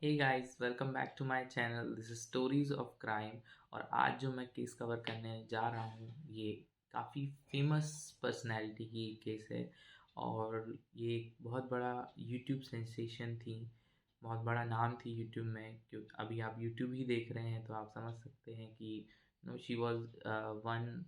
Hey guys, welcome back to my channel. This is stories of crime. और आज जो मैं केस कवर करने जा रहा हूँ ये काफ़ी फेमस पर्सनैलिटी की एक केस है। और ये एक बहुत बड़ा यूट्यूब सेंसेशन थी, बहुत बड़ा नाम थी यूट्यूब में। क्यों अभी आप यूट्यूब ही देख रहे हैं तो आप समझ सकते हैं कि she was one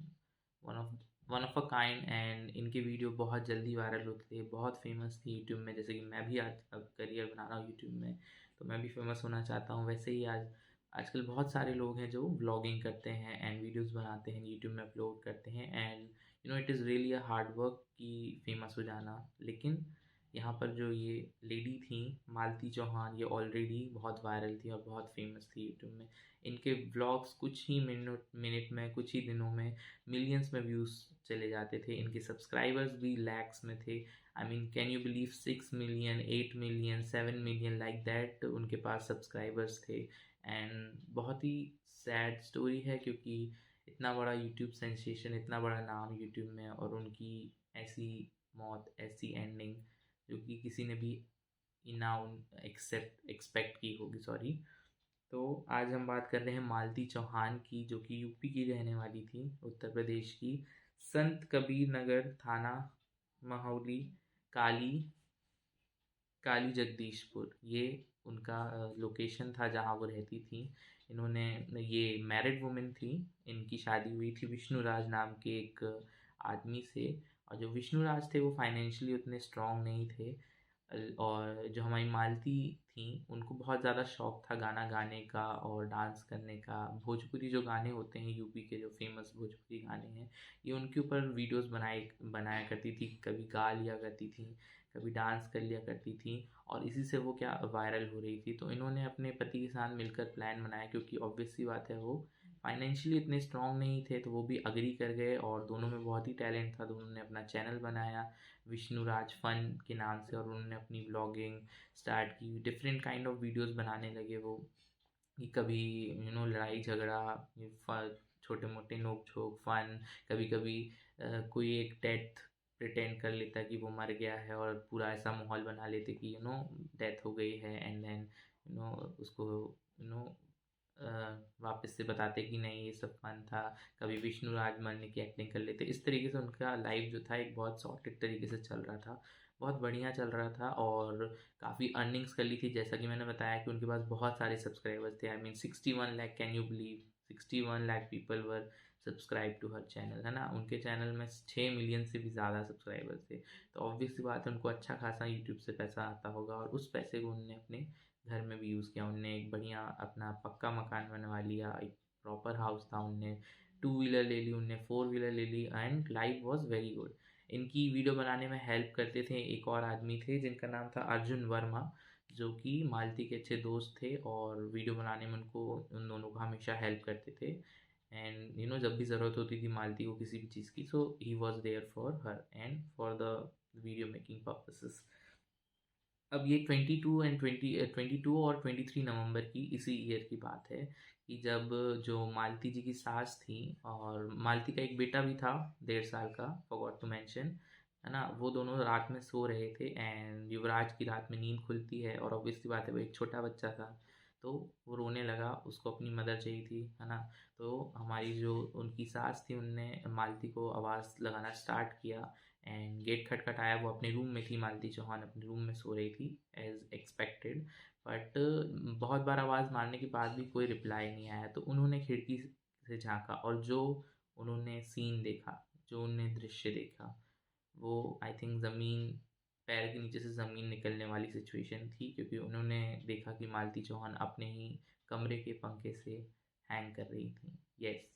one of one of a kind. And इनके वीडियो बहुत जल्दी वायरल होते थे, बहुत फेमस थी यूट्यूब में। जैसे कि मैं भी आज अब करियर बना रहा हूँ यूट्यूब में, तो मैं भी फेमस होना चाहता हूँ। वैसे ही आजकल बहुत सारे लोग हैं जो व्लॉगिंग करते हैं एंड वीडियोस बनाते हैं, यूट्यूब में अपलोड करते हैं। And it is really a hard work कि फेमस हो जाना। लेकिन यहाँ पर जो ये लेडी थी मालती चौहान, ये ऑलरेडी बहुत वायरल थी और बहुत फेमस थी यूट्यूब में। इनके व्लॉग्स कुछ ही मिनट में, कुछ ही दिनों में मिलियंस में व्यूज़ चले जाते थे। इनके सब्सक्राइबर्स भी लैक्स में थे। I mean, can you believe 6 million, 8 million, 7 million like that उनके पास सब्सक्राइबर्स थे। एंड बहुत ही सैड स्टोरी है क्योंकि इतना बड़ा यूट्यूब सेंसेशन, इतना बड़ा नाम यूट्यूब में, और उनकी ऐसी मौत, ऐसी एंडिंग जो कि किसी ने भी ना एक्सपेक्ट की होगी। सॉरी। तो आज हम बात कर रहे हैं मालती चौहान की, जो कि यूपी की रहने वाली थी, उत्तर प्रदेश की। संत कबीर नगर थाना, महौली, काली काली जगदीशपुर, ये उनका लोकेशन था जहाँ वो रहती थी। इन्होंने ये मैरिड वुमेन थी। इनकी शादी हुई थी विष्णुराज नाम के एक आदमी से। और जो विष्णुराज थे वो फाइनेंशियली उतने स्ट्रांग नहीं थे। और जो हमारी मालती थी उनको बहुत ज़्यादा शौक था गाना गाने का और डांस करने का। भोजपुरी जो गाने होते हैं, यूपी के जो फेमस भोजपुरी गाने हैं, ये उनके ऊपर वीडियोस बनाया करती थी। कभी गा लिया करती थी, कभी डांस कर लिया करती थी, और इसी से वो क्या वायरल हो रही थी। तो इन्होंने अपने पति के साथ मिलकर प्लान बनाया, क्योंकि ऑब्वियस सी बात है वो फाइनेंशियली इतने स्ट्रांग नहीं थे, तो वो भी अग्री कर गए। और दोनों में बहुत ही टैलेंट था, दोनों ने अपना चैनल बनाया विष्णुराज फन के नाम से, और उन्होंने अपनी व्लॉगिंग स्टार्ट की। डिफरेंट काइंड ऑफ वीडियोस बनाने लगे वो, कि कभी लड़ाई झगड़ा, छोटे मोटे नोक झोंक, फन। कभी कभी कोई एक डेथ प्रिटेंड कर लेता कि वो मर गया है, और पूरा ऐसा माहौल बना लेते कि डेथ हो गई है। एंड देन उसको यू नो वापस से बताते कि नहीं, ये सब फन था। कभी विष्णुराज मरने की एक्टिंग कर लेते। इस तरीके से उनका लाइफ जो था एक बहुत सॉर्टेड तरीके से चल रहा था, बहुत बढ़िया चल रहा था। और काफ़ी अर्निंग्स कर ली थी। जैसा कि मैंने बताया कि उनके पास बहुत सारे सब्सक्राइबर्स थे। I mean 61 lakh, can you believe, 61 lakh people were subscribe to her channel, है ना। उनके चैनल में 6 मिलियन से भी ज़्यादा सब्सक्राइबर्स थे। तो ऑब्वियस सी बात है उनको अच्छा खासा यूट्यूब से पैसा आता होगा, और उस पैसे को उन्होंने अपने घर में भी यूज़ किया। उनने एक बढ़िया अपना पक्का मकान बनवा लिया, एक प्रॉपर हाउस था। उनने 2 व्हीलर ले ली, उनने 4 व्हीलर ले ली, and life was very good. इनकी वीडियो बनाने में हेल्प करते थे एक और आदमी थे जिनका नाम था अर्जुन वर्मा, जो कि मालती के अच्छे दोस्त थे, और वीडियो बनाने में उनको, उन दोनों को हमेशा हेल्प करते थे। एंड जब भी ज़रूरत होती थी मालती को किसी भी चीज़ की, so he was there for her and for the video making purposes. अब ये 22 और 23 नवंबर की इसी ईयर की बात है, कि जब जो मालती जी की सास थी, और मालती का एक बेटा भी था 1.5 साल का, फॉरगॉट टू मेंशन, है ना। वो दोनों रात में सो रहे थे, एंड युवराज की रात में नींद खुलती है, और ऑब्वियसली बात है वो एक छोटा बच्चा था, तो वो रोने लगा, उसको अपनी मदर चाहिए थी, है ना। तो हमारी जो उनकी सास थी उनने मालती को आवाज़ लगाना स्टार्ट किया, एंड गेट खटखटाया। वो अपने रूम में थी, मालती चौहान अपने रूम में सो रही थी एज एक्सपेक्टेड। बट बहुत बार आवाज़ मारने के बाद भी कोई रिप्लाई नहीं आया, तो उन्होंने खिड़की से झांका, और जो उन्होंने सीन देखा, जो उन्होंने दृश्य देखा, वो आई थिंक ज़मीन, पैर के नीचे से ज़मीन निकलने वाली सिचुएशन थी। क्योंकि उन्होंने देखा कि मालती चौहान अपने ही कमरे के पंखे से हैंग कर रही थी। यस,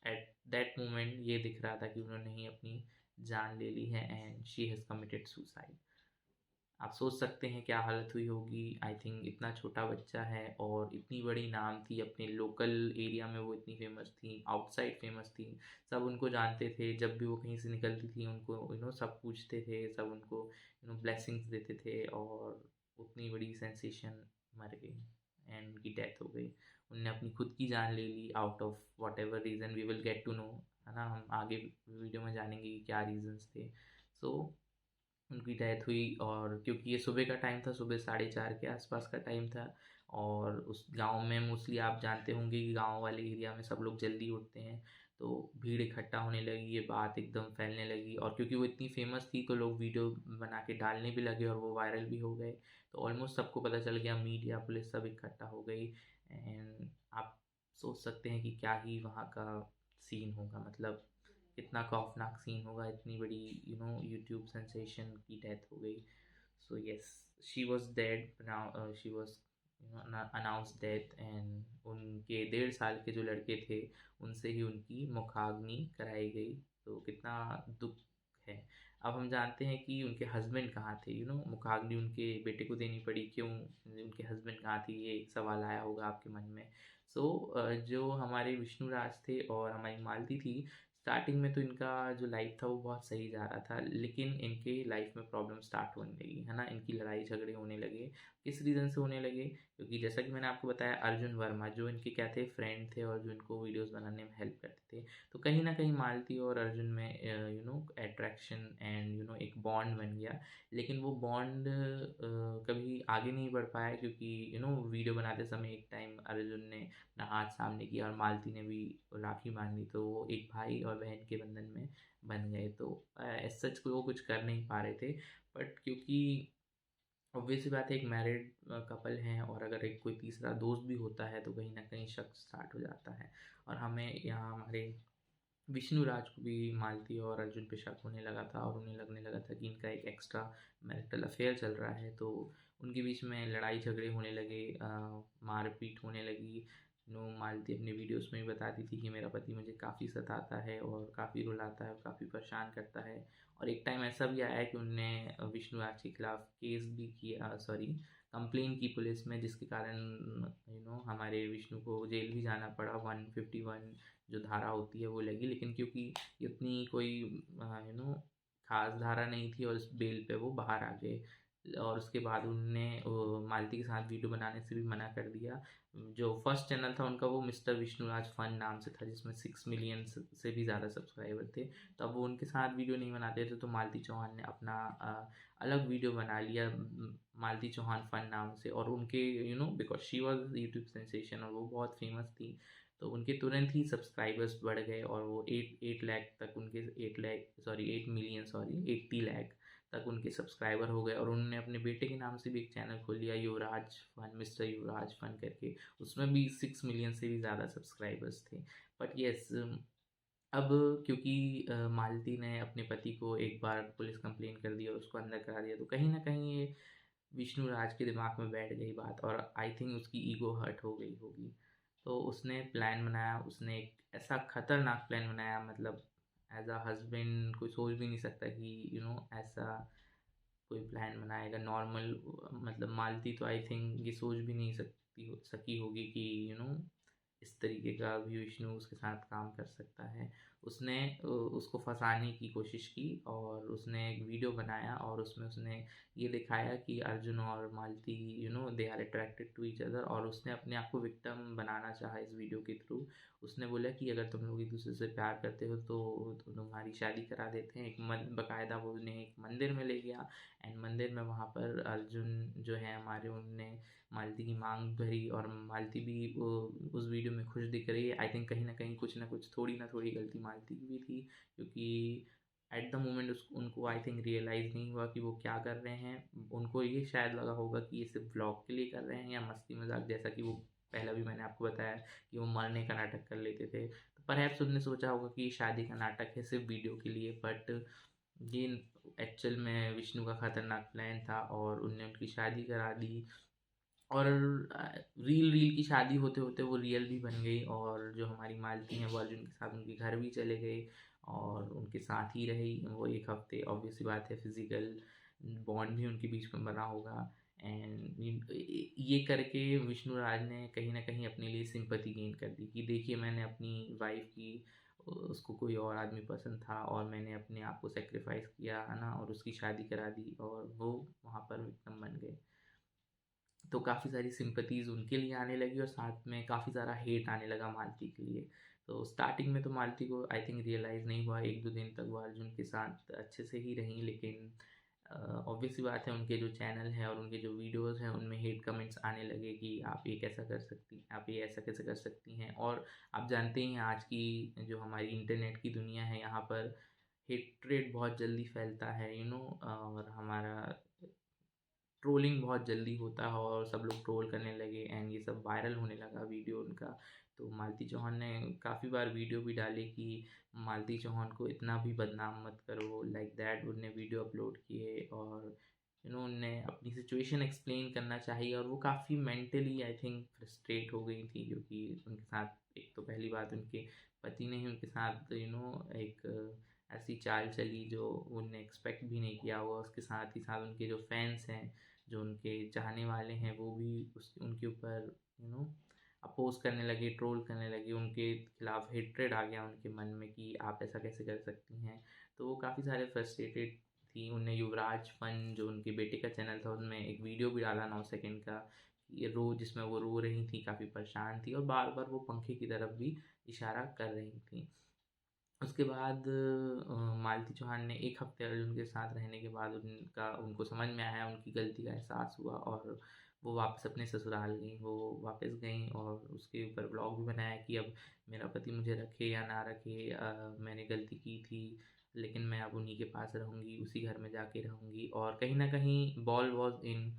एट दैट मोमेंट ये दिख रहा था कि उन्होंने ही अपनी जान ले ली है, and she has committed suicide. आप सोच सकते हैं क्या हालत हुई होगी। आई थिंक इतना छोटा बच्चा है, और इतनी बड़ी नाम थी, अपने लोकल एरिया में वो इतनी फेमस थी, आउटसाइड फेमस थी। सब उनको जानते थे, जब भी वो कहीं से निकलती थी उनको सब पूछते थे, सब उनको ब्लेसिंग्स देते थे। और उतनी बड़ी सेंसेशन मर गई, एंड उनकी डेथ हो गई। उनने अपनी खुद की जान ले ली, out of whatever reason we will get to know, है ना। हम आगे वीडियो में जानेंगे कि क्या रीजंस थे। सो उनकी डेथ हुई। और क्योंकि ये सुबह का टाइम था, सुबह 4:30 के आसपास का टाइम था, और उस गांव में मोस्टली आप जानते होंगे कि गांव वाले एरिया में सब लोग जल्दी उठते हैं, तो भीड़ इकट्ठा होने लगी, ये बात एकदम फैलने लगी। और क्योंकि वो इतनी फेमस थी तो लोग वीडियो बना के डालने भी लगे और वो वायरल भी हो गए। तो ऑलमोस्ट सबको पता चल गया, मीडिया पुलिस सब इकट्ठा हो गई। एंड आप सोच सकते हैं कि क्या ही वहाँ का सीन होगा, मतलब कितना खौफनाक सीन होगा, इतनी बड़ी यूट्यूब सेंसेशन की डेथ हो गई। So yes, she was dead now, she was announce death. And उनके 1.5 साल के जो लड़के थे उनसे ही उनकी मुखाग्नि कराई गई। तो कितना दुख है। अब हम जानते हैं कि उनके हस्बैंड कहाँ थे, मुखाग्नि उनके बेटे को देनी पड़ी, क्यों उनके हस्बैंड कहाँ थे, ये एक सवाल आया होगा आपके मन में। सो जो हमारे विष्णुराज थे और हमारी मालती थी, स्टार्टिंग में तो इनका जो लाइफ था वो बहुत सही जा रहा था, लेकिन इनके लाइफ में प्रॉब्लम स्टार्ट होने लगी, है ना। इनकी लड़ाई झगड़े होने लगे। किस रीज़न से होने लगे? क्योंकि जैसा कि मैंने आपको बताया, अर्जुन वर्मा जो इनके क्या थे, फ्रेंड थे और जो इनको वीडियोस बनाने में हेल्प करते थे। तो कहीं ना कहीं मालती और अर्जुन में अट्रैक्शन एंड एक बॉन्ड बन गया। लेकिन वो बॉन्ड कभी आगे नहीं बढ़ पाया, क्योंकि वीडियो बनाते समय एक टाइम अर्जुन ने अपना हाथ सामने किया और मालती ने भी राखी बांधी, तो वो एक भाई और बहन के बंधन में बन गए। तो एज सच वो कुछ कर नहीं पा रहे थे, बट क्योंकि ऑब्वियस सी बात है, एक मैरिड कपल हैं, और अगर एक कोई तीसरा दोस्त भी होता है तो कहीं ना कहीं शक स्टार्ट हो जाता है। और हमें यहाँ हमारे विष्णुराज को भी मालती और अर्जुन पे शक होने लगा था, और उन्हें लगने लगा था कि इनका एक एक्स्ट्रा मैरिटल अफेयर चल रहा है। तो उनके बीच में लड़ाई झगड़े होने लगे, मारपीट होने लगी। मालती अपने वीडियोस में भी बताती थी कि मेरा पति मुझे काफ़ी सताता है और काफ़ी रुलाता है और काफ़ी परेशान करता है। और एक टाइम ऐसा भी आया है कि उनने विष्णुराज के खिलाफ केस भी किया, सॉरी, कंप्लेन की पुलिस में, जिसके कारण हमारे विष्णु को जेल भी जाना पड़ा। 151 जो धारा होती है वो लगी, लेकिन क्योंकि इतनी कोई खास धारा नहीं थी और उस बेल पे वो बाहर आ गए। और उसके बाद उनने मालती के साथ वीडियो बनाने से भी मना कर दिया। जो फर्स्ट चैनल था उनका वो मिस्टर विष्णुराज फन नाम से था, जिसमें 6 मिलियन से भी ज़्यादा सब्सक्राइबर थे। तब वो उनके साथ वीडियो नहीं बनाते थे, तो मालती चौहान ने अपना अलग वीडियो बना लिया मालती चौहान फन नाम से। और उनके because she was YouTube sensation और वो बहुत फेमस थी, तो उनके तुरंत ही सब्सक्राइबर्स बढ़ गए, और वो 8 लाख तक उनके 8 मिलियन, सॉरी 80 लाख तक उनके सब्सक्राइबर हो गए। और उन्होंने अपने बेटे के नाम से भी एक चैनल खोल लिया, युवराज फन, मिस्टर युवराज फन करके। उसमें भी 6 मिलियन से भी ज़्यादा सब्सक्राइबर्स थे। बट येस, अब क्योंकि मालती ने अपने पति को एक बार पुलिस कंप्लेन कर दी और उसको अंदर करा दिया, तो कहीं ना कहीं ये विष्णुराज के दिमाग में बैठ गई बात, और आई थिंक उसकी ईगो हर्ट हो गई होगी। तो उसने प्लान बनाया, उसने एक ऐसा खतरनाक प्लान बनाया, मतलब एज अ हस्बैंड कोई सोच भी नहीं सकता कि ऐसा कोई प्लान बनाएगा नॉर्मल। मतलब मालती तो आई थिंक ये सोच भी नहीं सकी होगी कि इस तरीके का भी विष्णु उसके साथ काम कर सकता है। उसने उसको फंसाने की कोशिश की, और उसने एक वीडियो बनाया और उसमें उसने ये दिखाया कि अर्जुन और Malti they are attracted to each other, और उसने अपने आप को विक्टिम बनाना चाहा इस वीडियो के थ्रू। उसने बोला कि अगर तुम लोग एक दूसरे से प्यार करते हो तो तुम्हारी शादी करा देते हैं। बकायदा वो उन्हें एक मंदिर में ले गया, एंड मंदिर में वहाँ पर अर्जुन जो है हमारे, उनने मालती की मांग भरी, और मालती भी उस वीडियो में खुश दिख रही है। आई थिंक कहीं ना कुछ थोड़ी ना थोड़ी गलती मालती की भी थी, क्योंकि एट द मोमेंट उनको आई थिंक रियलाइज़ नहीं हुआ कि वो क्या कर रहे हैं। उनको ये शायद लगा होगा कि ये सिर्फ ब्लॉग के लिए कर रहे हैं या मस्ती मजाक, जैसा कि वो पहला भी मैंने आपको बताया कि वो मरने का नाटक कर लेते थे। तो परहैप्स उनने सोचा होगा कि ये शादी का नाटक है सिर्फ वीडियो के लिए, बट ये एक्चुअल में विष्णु का खतरनाक प्लान था, और उनने उनकी शादी करा दी। और रील रील की शादी होते होते वो रियल भी बन गई, और जो हमारी मालती हैं वो अर्जुन के साथ उनके घर भी चले गए और उनके साथ ही रही वो 1 हफ्ते। ऑब्वियस सी बात है, फिजिकल बॉन्ड भी उनके बीच में बना होगा। एंड ये करके विष्णुराज ने कहीं ना कहीं अपने लिए सिंपैथी गेन कर दी कि देखिए, मैंने अपनी वाइफ की, उसको कोई और आदमी पसंद था और मैंने अपने आप को सेक्रीफाइस किया, है ना, और उसकी शादी करा दी, और वो वहाँ पर विक्टिम बन गए। तो काफ़ी सारी सिंपैथीज़ उनके लिए आने लगी, और साथ में काफ़ी सारा हेट आने लगा मालती के लिए। तो स्टार्टिंग में तो मालती को आई थिंक रियलाइज़ नहीं हुआ, 1-2 दिन तक वो अर्जुन के साथ अच्छे से ही रहीं, लेकिन ऑब्वियस सी बात है, उनके जो चैनल है और उनके जो वीडियोस हैं उनमें हेट कमेंट्स आने लगे कि आप ये कैसा कर सकती, आप ये ऐसा कैसे कर सकती हैं। और आप जानते ही हैं आज की जो हमारी इंटरनेट की दुनिया है, यहाँ पर हेट्रेड बहुत जल्दी फैलता है, और हमारा ट्रोलिंग बहुत जल्दी होता है और सब लोग ट्रोल करने लगे एंड ये सब वायरल होने लगा वीडियो उनका। तो मालती चौहान ने काफ़ी बार वीडियो भी डाले कि मालती चौहान को इतना भी बदनाम मत करो, लाइक दैट उनने वीडियो अपलोड किए और उनने अपनी सिचुएशन एक्सप्लेन करना चाहिए। और वो काफ़ी मेंटली आई थिंक फ्रस्ट्रेट हो गई थी, क्योंकि उनके साथ एक तो पहली बात उनके पति ने ही उनके साथ एक ऐसी चाल चली जो उनने एक्सपेक्ट भी नहीं किया हुआ। उसके साथ ही साथ उनके जो फैंस हैं, जो उनके चाहने वाले हैं, वो भी उनके ऊपर अपोज करने लगे, ट्रोल करने लगे, उनके खिलाफ हेट्रेड आ गया उनके मन में कि आप ऐसा कैसे कर सकती हैं। तो वो काफ़ी सारे फ्रस्ट्रेटेड थी। उनने युवराज फन जो उनके बेटे का चैनल था उनमें एक वीडियो भी डाला 9 सेकंड का, ये जिसमें वो रो रही थी, काफ़ी परेशान थी और बार बार वो पंखे की तरफ भी इशारा कर रही थी। उसके बाद मालती चौहान ने 1 हफ्ते अर्जुन के साथ रहने के बाद उनको समझ में आया, उनकी गलती का एहसास हुआ और वो वापस अपने ससुराल गईं। वो वापस गईं और उसके ऊपर ब्लॉग भी बनाया कि अब मेरा पति मुझे रखे या ना रखे, मैंने गलती की थी लेकिन मैं अब उन्हीं के पास रहूँगी, उसी घर में जाके रहूँगी। और कहीं न कहीं ball was in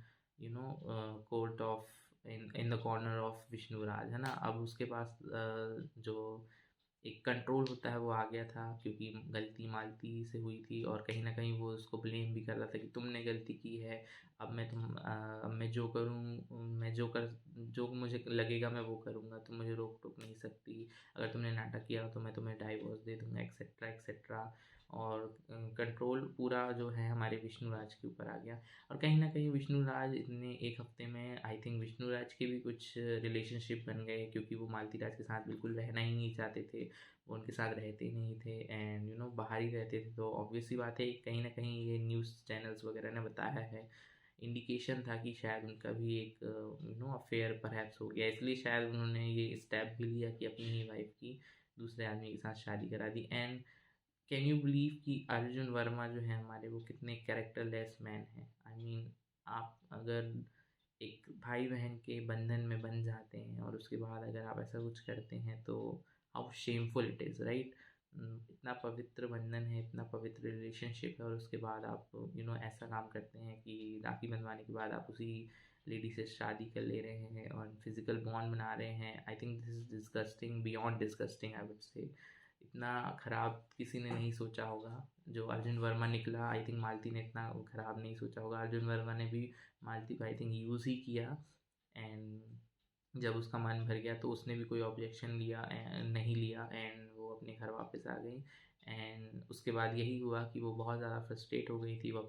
court of in the corner of Vishnuraj, है ना? अब उसके पास जो एक कंट्रोल होता है वो आ गया था, क्योंकि गलती मालती से हुई थी और कहीं न कहीं वो उसको ब्लेम भी कर रहा था कि तुमने गलती की है, अब मैं जो करूँ, जो मुझे लगेगा मैं वो करूँगा, तुम मुझे रोक टोक नहीं सकती, अगर तुमने नाटक किया तो मैं तुम्हें डाइवोर्स दे दूँगा, एक्सेट्रा एक्सेट्रा। और कंट्रोल पूरा जो है हमारे विष्णुराज के ऊपर आ गया। और कहीं न कहीं विष्णुराज इतने 1 हफ्ते में आई थिंक विष्णुराज के भी कुछ रिलेशनशिप बन गए, क्योंकि वो मालती राज के साथ बिल्कुल रहना ही नहीं चाहते थे, वो उनके साथ रहते ही नहीं थे एंड बाहर ही रहते थे। तो ऑब्वियस सी बात है, कहीं न कहीं ये न्यूज़ चैनल्स वगैरह ने बताया है, इंडिकेशन था कि शायद उनका भी एक अफेयर परहैप्स हो गया, इसलिए शायद उन्होंने ये स्टेप भी लिया कि अपनी ही वाइफ की दूसरे आदमी के साथ शादी करा दी। एंड कैन यू बिलीव कि अर्जुन वर्मा जो है हमारे, वो कितने कैरेक्टरलेस मैन हैं। आई मीन, आप अगर एक भाई बहन के बंधन में बन जाते हैं और उसके बाद अगर आप ऐसा कुछ करते हैं तो how shameful it is, right? इतना पवित्र बंधन है, इतना पवित्र रिलेशनशिप है और उसके बाद आप ऐसा काम करते हैं कि राखी बंधवाने के बाद आप उसी लेडी से शादी कर ले रहे हैं और फिजिकल बॉन्ड बना रहे हैं। I think this is disgusting, beyond disgusting I would say. इतना खराब किसी ने नहीं सोचा होगा जो अर्जुन वर्मा निकला। आई थिंक मालती ने इतना खराब नहीं सोचा होगा, अर्जुन वर्मा ने भी मालती को आई थिंक यूज़ ही किया। एंड जब उसका मन भर गया तो उसने भी कोई ऑब्जेक्शन नहीं लिया एंड वो अपने घर वापस आ गई। एंड उसके बाद यही हुआ कि वो बहुत ज़्यादा फ्रस्ट्रेट हो गई थी। वो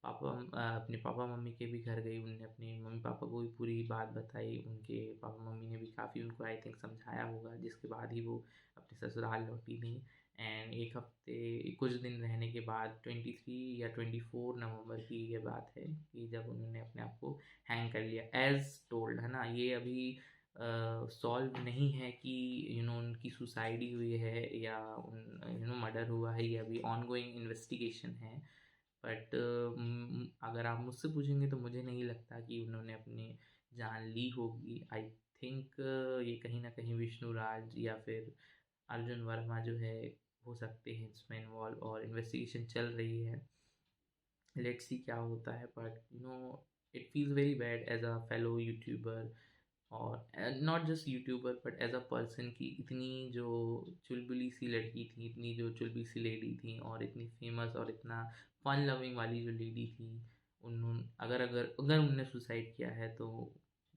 अपने पापा मम्मी के भी घर गई, उनने अपने मम्मी पापा को भी पूरी बात बताई, उनके पापा मम्मी ने भी काफ़ी उनको आई थिंक समझाया होगा, जिसके बाद ही वो अपने ससुराल लौटी थी। एंड 1 हफ्ते कुछ दिन रहने के बाद 23 या 24 नवंबर की ये बात है कि जब उन्होंने अपने आप को हैंग कर लिया एज टोल्ड, है ना? ये अभी सॉल्व नहीं है कि उनकी सुसाइड ही हुई है या मर्डर हुआ है, ये अभी ऑनगोइंग इन्वेस्टिगेशन है। बट अगर आप मुझसे पूछेंगे तो मुझे नहीं लगता कि उन्होंने अपनी जान ली होगी। आई थिंक ये कहीं ना कहीं विष्णुराज या फिर अर्जुन वर्मा जो है हो सकते हैं इसमें इन्वॉल्व, और इन्वेस्टिगेशन चल रही है। लेट्स सी क्या होता है। But it feels very bad as a fellow YouTuber, और not just YouTuber but as a person की इतनी जो चुलबुली सी लड़की थी, इतनी जो चुलबुली सी लेडी थी और इतनी फेमस और इतना फन लविंग वाली जो लेडी थी, उन्होंने अगर उनने सुसाइड किया है तो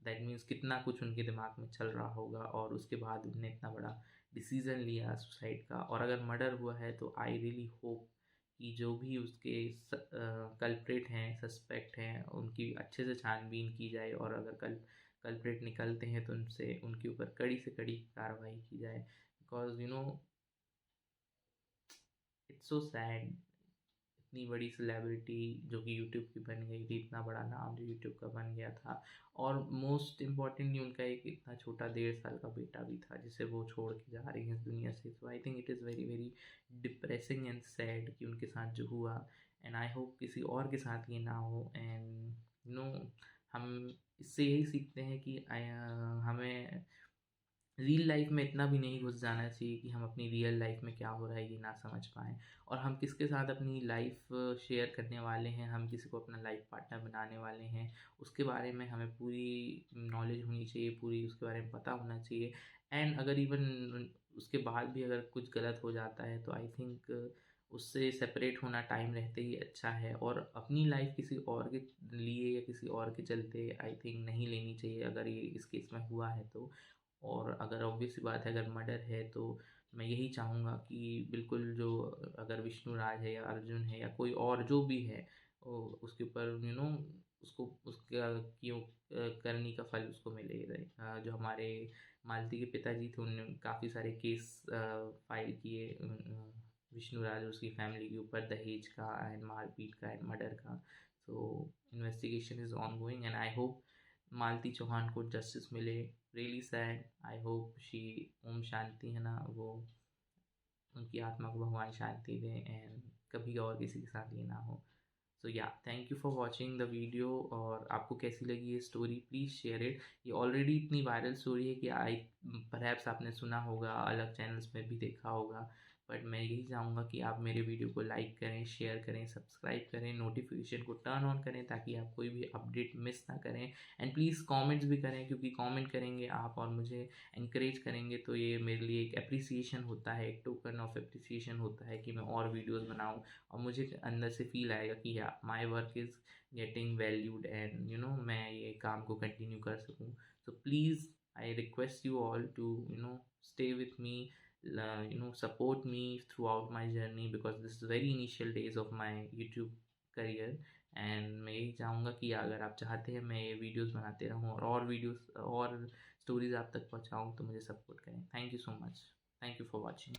दैट मीन्स कितना कुछ उनके दिमाग में चल रहा होगा और उसके बाद उन्होंने इतना बड़ा डिसीज़न लिया सुसाइड का। और अगर मर्डर हुआ है तो आई रियली होप कि जो भी उसके कल्प्रेट हैं, सस्पेक्ट हैं, उनकी अच्छे से छानबीन की जाए और अगर कल्प्रेट निकलते हैं तो उनसे उनके ऊपर कड़ी से कड़ी कार्रवाई की जाए। बिकॉज इट्स सो सैड, इतनी बड़ी सेलिब्रिटी जो कि यूट्यूब की बन गई थी, इतना बड़ा नाम जो यूट्यूब का बन गया था, और मोस्ट इम्पॉर्टेंटली उनका एक इतना छोटा 1.5 साल का बेटा भी था जिसे वो छोड़ के जा रही हैं इस दुनिया से। So I think it is very very depressing and sad कि उनके साथ जो हुआ। एंड आई होप किसी और के साथ ये ना हो। एंड हम इससे यही सीखते हैं कि हमें रियल लाइफ में इतना भी नहीं घुस जाना चाहिए कि हम अपनी रियल लाइफ में क्या हो रहा है ये ना समझ पाएँ, और हम किसके साथ अपनी लाइफ शेयर करने वाले हैं, हम किसी को अपना लाइफ पार्टनर बनाने वाले हैं, उसके बारे में हमें पूरी नॉलेज होनी चाहिए, पूरी उसके बारे में पता होना चाहिए। एंड अगर इवन उसके बाद भी अगर कुछ गलत हो जाता है तो आई थिंक उससे सेपरेट होना टाइम रहते ही अच्छा है, और अपनी लाइफ किसी और के लिए या किसी और के चलते आई थिंक नहीं लेनी चाहिए अगर ये इस केस में हुआ है तो। और अगर ऑब्वियस सी बात है अगर मर्डर है तो मैं यही चाहूँगा कि बिल्कुल जो अगर विष्णु राज है या अर्जुन है या कोई और जो भी है उसके ऊपर उसको उसका क्यों करनी का फल उसको मिले। जो हमारे मालती के पिताजी थे उन्होंने काफ़ी सारे केस फाइल किए विष्णु राज और उसकी फैमिली के ऊपर, दहेज का एंड मारपीट का एंड मर्डर का। So investigation is ongoing and I hope Malti Chauhan को जस्टिस मिले। Really sad, I hope she Om Shanti है ना, वो उनकी आत्मा को भगवान शांति दे एंड कभी और किसी के साथ ये ना हो। सो या thank you for watching the video. और आपको कैसी लगी ये स्टोरी प्लीज़ शेयर इट। ये ऑलरेडी इतनी वायरल स्टोरी है कि परहैप्स आपने सुना होगा, अलग चैनल्स में भी देखा होगा, बट मैं यही चाहूँगा कि आप मेरे वीडियो को लाइक करें, शेयर करें, सब्सक्राइब करें, नोटिफिकेशन को टर्न ऑन करें ताकि आप कोई भी अपडेट मिस ना करें। एंड प्लीज़ कमेंट्स भी करें, क्योंकि कमेंट करेंगे आप और मुझे एनकरेज करेंगे तो ये मेरे लिए एक एप्रिसिएशन होता है, एक टोकन ऑफ एप्रिसिएशन होता है कि मैं और वीडियोज़ बनाऊँ और मुझे अंदर से फील आएगा कि या my work is getting valued and मैं ये काम को कंटिन्यू कर सकूँ। So please I request you all to stay with me, support me throughout my journey because this is very initial days of my YouTube career। And मैं यही चाहूँगा कि अगर आप चाहते हैं मैं ये वीडियोस बनाते रहूँ और वीडियोस और स्टोरीज आप तक पहुँचाऊँ तो मुझे सपोर्ट करें। Thank you so much. Thank you for watching.